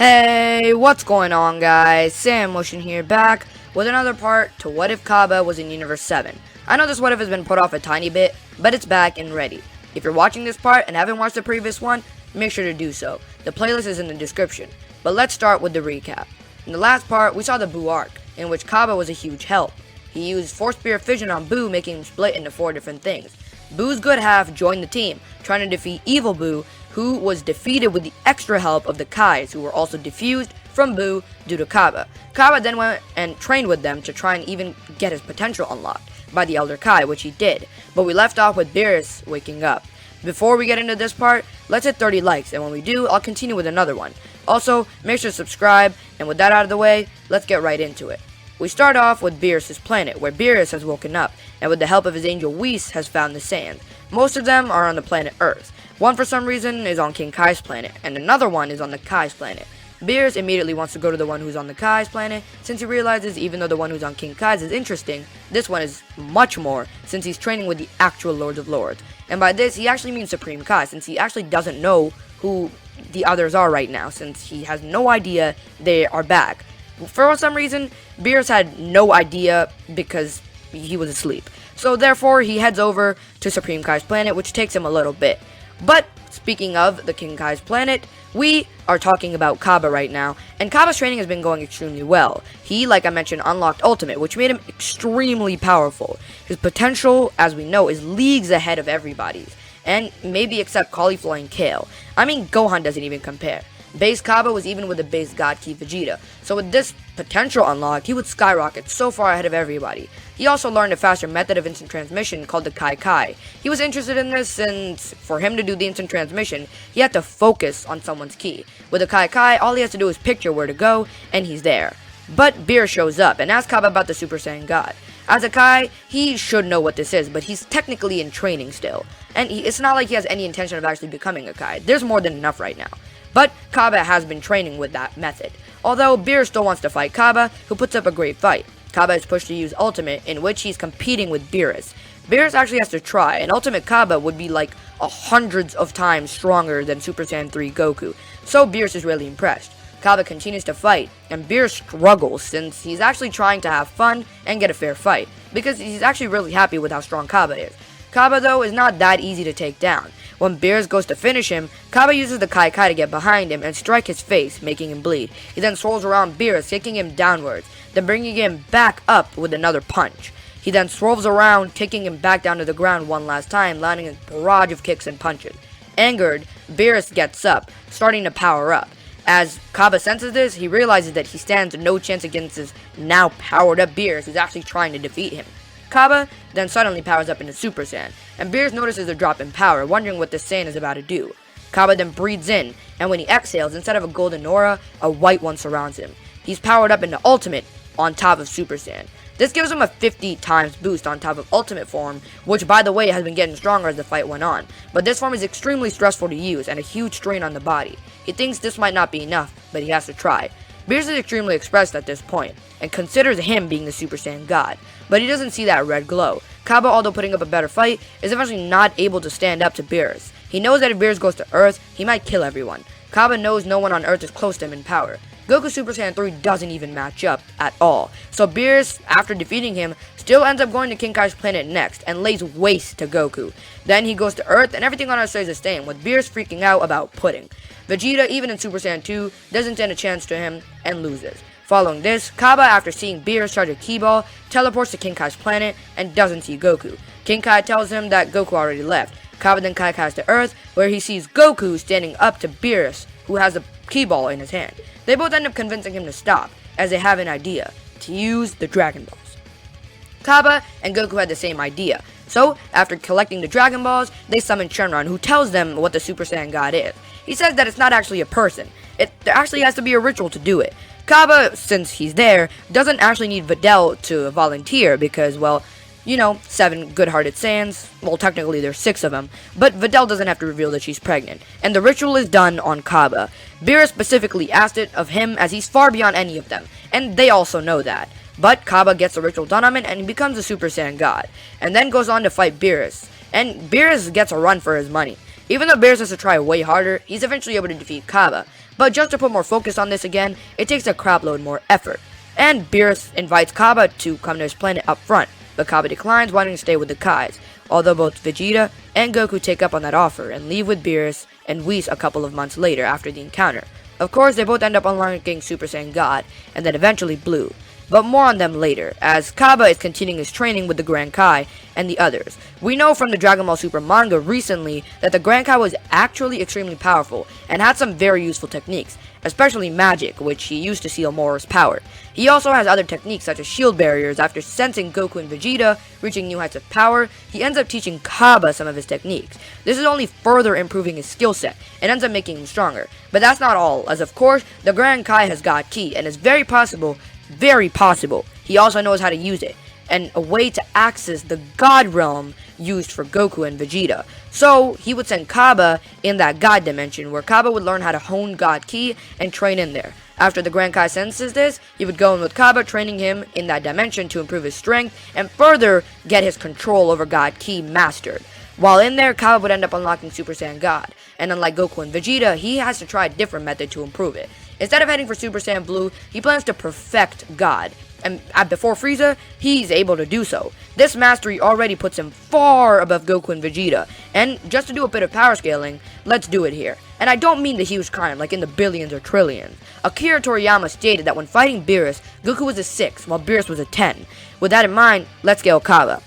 Hey, what's going on, guys? Sam Motion here, back with another part to What If Cabba was in Universe 7. I know this What If has been put off a tiny bit, but it's back and ready. If you're watching this part and haven't watched the previous one, make sure to do so. The playlist is in the description. But let's start with the recap. In the last part, we saw the Boo arc, in which Cabba was a huge help. He used Force Spirit Fission on Boo, making him split into 4 different things. Boo's good half joined the team, trying to defeat Evil Boo, who was defeated with the extra help of the Kais, who were also defused from Boo due to Cabba. Cabba then went and trained with them to try and even get his potential unlocked by the Elder Kai, which he did. But we left off with Beerus waking up. Before we get into this part, let's hit 30 likes, and when we do, I'll continue with another one. Also, make sure to subscribe, and with that out of the way, let's get right into it. We start off with Beerus' planet, where Beerus has woken up, and with the help of his angel Whis has found the Saiyan. Most of them are on the planet Earth. One for some reason is on King Kai's planet, and another one is on the Kai's planet. Beerus immediately wants to go to the one who's on the Kai's planet, since he realizes even though the one who's on King Kai's is interesting, this one is much more, since he's training with the actual Lords of Lords. And by this, he actually means Supreme Kai, since he actually doesn't know who the others are right now, since he has no idea they are back. For some reason, Beerus had no idea because he was asleep. So therefore, he heads over to Supreme Kai's planet, which takes him a little bit. But, speaking of the King Kai's planet, we are talking about Cabba right now, and Cabba's training has been going extremely well. He, like I mentioned, unlocked Ultimate, which made him extremely powerful. His potential, as we know, is leagues ahead of everybody's, and maybe except Cauliflower and Kale. I mean, Gohan doesn't even compare. Base Cabba was even with the base God Key Vegeta, so with this potential unlock, he would skyrocket so far ahead of everybody. He also learned a faster method of instant transmission called the Kai Kai. He was interested in this since, for him to do the instant transmission, he had to focus on someone's ki. With the Kai Kai, all he has to do is picture where to go, and he's there. But Beerus shows up and asks Cabba about the Super Saiyan God. As a Kai, he should know what this is, but he's technically in training still. And it's not like he has any intention of actually becoming a Kai. There's more than enough right now. But Cabba has been training with that method. Although Beerus still wants to fight Cabba, who puts up a great fight. Cabba is pushed to use Ultimate, in which he's competing with Beerus. Beerus actually has to try, and Ultimate Cabba would be like hundreds of times stronger than Super Saiyan 3 Goku. So Beerus is really impressed. Cabba continues to fight, and Beerus struggles since he's actually trying to have fun and get a fair fight, because he's actually really happy with how strong Cabba is. Cabba, though, is not that easy to take down. When Beerus goes to finish him, Cabba uses the Kai Kai to get behind him and strike his face, making him bleed. He then swirls around Beerus, kicking him downwards, then bringing him back up with another punch. He then swerves around, kicking him back down to the ground one last time, landing a barrage of kicks and punches. Angered, Beerus gets up, starting to power up. As Cabba senses this, he realizes that he stands no chance against his now powered up Beerus, who's actually trying to defeat him. Cabba then suddenly powers up into Super Saiyan, and Beerus notices a drop in power, wondering what this Saiyan is about to do. Cabba then breathes in, and when he exhales, instead of a golden aura, a white one surrounds him. He's powered up into Ultimate on top of Super Saiyan. This gives him a 50 times boost on top of Ultimate form, which by the way has been getting stronger as the fight went on. But this form is extremely stressful to use and a huge strain on the body. He thinks this might not be enough, but he has to try. Beerus is extremely expressed at this point, and considers him being the Super Saiyan God, but he doesn't see that red glow. Cabba, although putting up a better fight, is eventually not able to stand up to Beerus. He knows that if Beerus goes to Earth, he might kill everyone. Cabba knows no one on Earth is close to him in power. Goku Super Saiyan 3 doesn't even match up at all, so Beerus, after defeating him, still ends up going to King Kai's planet next, and lays waste to Goku. Then he goes to Earth, and everything on Earth stays the same, with Beerus freaking out about Pudding. Vegeta, even in Super Saiyan 2, doesn't stand a chance to him, and loses. Following this, Cabba, after seeing Beerus charge a Ki Ball, teleports to King Kai's planet, and doesn't see Goku. King Kai tells him that Goku already left. Cabba then Kai Kai's to Earth, where he sees Goku standing up to Beerus, who has a Ki Ball in his hand. They both end up convincing him to stop, as they have an idea, to use the Dragon Balls. Cabba and Goku had the same idea, so after collecting the Dragon Balls, they summon Shenron, who tells them what the Super Saiyan God is. He says that it's not actually a person, there actually has to be a ritual to do it. Cabba, since he's there, doesn't actually need Videl to volunteer because, well, you know, 7 good-hearted Saiyans, well, technically there's 6 of them, but Videl doesn't have to reveal that she's pregnant, and the ritual is done on Cabba. Beerus specifically asked it of him as he's far beyond any of them, and they also know that. But Cabba gets the ritual done on him and he becomes a Super Saiyan God, and then goes on to fight Beerus, and Beerus gets a run for his money. Even though Beerus has to try way harder, he's eventually able to defeat Cabba, but just to put more focus on this again, it takes a crapload more effort. And Beerus invites Cabba to come to his planet up front, but Cabba declines, wanting to stay with the Kais, although both Vegeta and Goku take up on that offer and leave with Beerus and Whis a couple of months later after the encounter. Of course, they both end up unlocking Super Saiyan God, and then eventually Blue. But more on them later, as Cabba is continuing his training with the Grand Kai and the others. We know from the Dragon Ball Super manga recently that the Grand Kai was actually extremely powerful and had some very useful techniques, especially magic, which he used to seal Mora's power. He also has other techniques such as shield barriers. After sensing Goku and Vegeta reaching new heights of power, he ends up teaching Cabba some of his techniques. This is only further improving his skill set and ends up making him stronger. But that's not all, as of course, the Grand Kai has God Ki and is very possible, he also knows how to use it, and a way to access the God Realm used for Goku and Vegeta. So he would send Cabba in that God dimension, where Cabba would learn how to hone God Ki and train in there. After the Grand Kai senses this, he would go in with Cabba, training him in that dimension to improve his strength and further get his control over God Ki mastered. While in there, Cabba would end up unlocking Super Saiyan God, and unlike Goku and Vegeta, he has to try a different method to improve it. Instead of heading for Super Saiyan Blue, he plans to perfect God, and before Frieza, he's able to do so. This mastery already puts him far above Goku and Vegeta, and just to do a bit of power scaling, let's do it here. And I don't mean the huge kind, like in the billions or trillions. Akira Toriyama stated that when fighting Beerus, Goku was a 6, while Beerus was a 10. With that in mind, let's scale Cabba.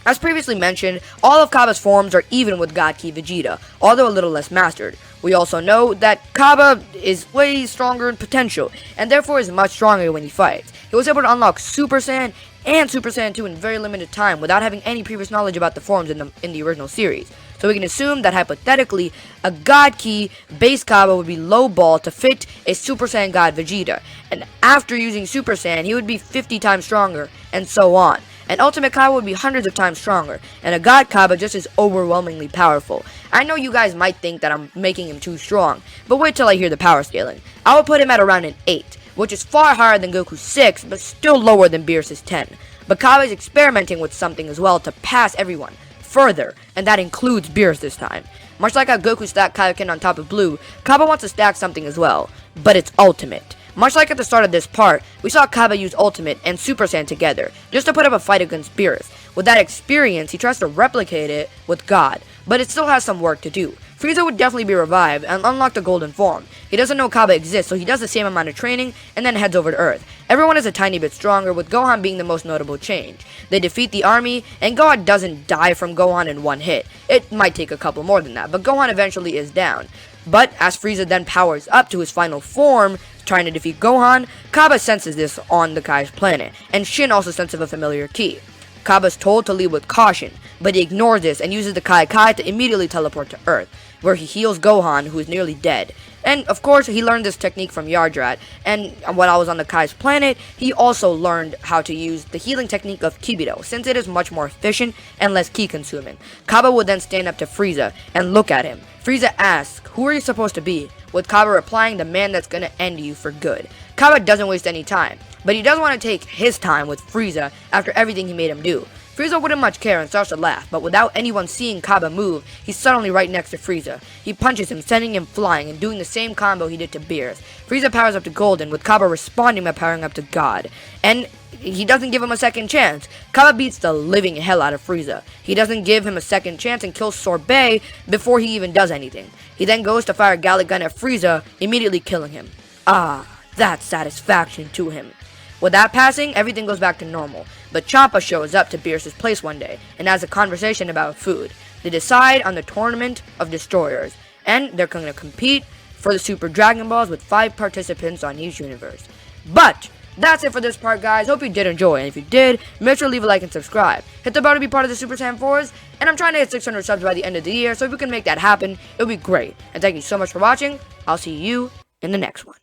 As previously mentioned, all of Cabba's forms are even with God Ki Vegeta, although a little less mastered. We also know that Cabba is way stronger in potential, and therefore is much stronger when he fights. He was able to unlock Super Saiyan and Super Saiyan 2 in very limited time without having any previous knowledge about the forms in the original series. So we can assume that hypothetically, a God Ki base Cabba would be lowball to fit a Super Saiyan God Vegeta, and after using Super Saiyan, he would be 50 times stronger, and so on. An Ultimate Cabba would be hundreds of times stronger, and a God Cabba just as overwhelmingly powerful. I know you guys might think that I'm making him too strong, but wait till I hear the power scaling. I will put him at around an 8, which is far higher than Goku's 6, but still lower than Beerus' 10. But Cabba is experimenting with something as well to pass everyone further, and that includes Beerus this time. Much like how Goku stacked Kaioken on top of Blue, Cabba wants to stack something as well, but it's Ultimate. Much like at the start of this part, we saw Cabba use Ultimate and Super Saiyan together, just to put up a fight against Beerus. With that experience, he tries to replicate it with God, but it still has some work to do. Frieza would definitely be revived and unlock the golden form. He doesn't know Cabba exists, so he does the same amount of training and then heads over to Earth. Everyone is a tiny bit stronger, with Gohan being the most notable change. They defeat the army, and Gohan doesn't die from Gohan in one hit. It might take a couple more than that, but Gohan eventually is down. But as Frieza then powers up to his final form, trying to defeat Gohan, Cabba senses this on the Kai's planet, and Shin also senses a familiar key. Cabba's told to lead with caution, but he ignores this and uses the Kai to immediately teleport to Earth, where he heals Gohan, who is nearly dead. And of course, he learned this technique from Yardrat, and when I was on the Kai's planet, he also learned how to use the healing technique of Kibito, since it is much more efficient and less ki consuming. Cabba would then stand up to Frieza and look at him. Frieza asks, "Who are you supposed to be?" with Cabba replying, "The man that's gonna end you for good." Cabba doesn't waste any time, but he does want to take his time with Frieza after everything he made him do. Frieza wouldn't much care and starts to laugh, but without anyone seeing Cabba move, he's suddenly right next to Frieza. He punches him, sending him flying and doing the same combo he did to Beerus. Frieza powers up to Golden, with Cabba responding by powering up to God. And he doesn't give him a second chance. Cabba beats the living hell out of Frieza. He doesn't give him a second chance and kills Sorbet before he even does anything. He then goes to fire a Gallic gun at Frieza, immediately killing him. Ah, that's satisfaction to him. With that passing, everything goes back to normal, but Champa shows up to Beerus' place one day and has a conversation about food. They decide on the Tournament of Destroyers, and they're going to compete for the Super Dragon Balls with 5 participants on each universe. But that's it for this part, guys. Hope you did enjoy, and if you did, make sure to leave a like and subscribe. Hit the bell to be part of the Super Saiyan 4s, and I'm trying to hit 600 subs by the end of the year, so if we can make that happen, it would be great. And thank you so much for watching. I'll see you in the next one.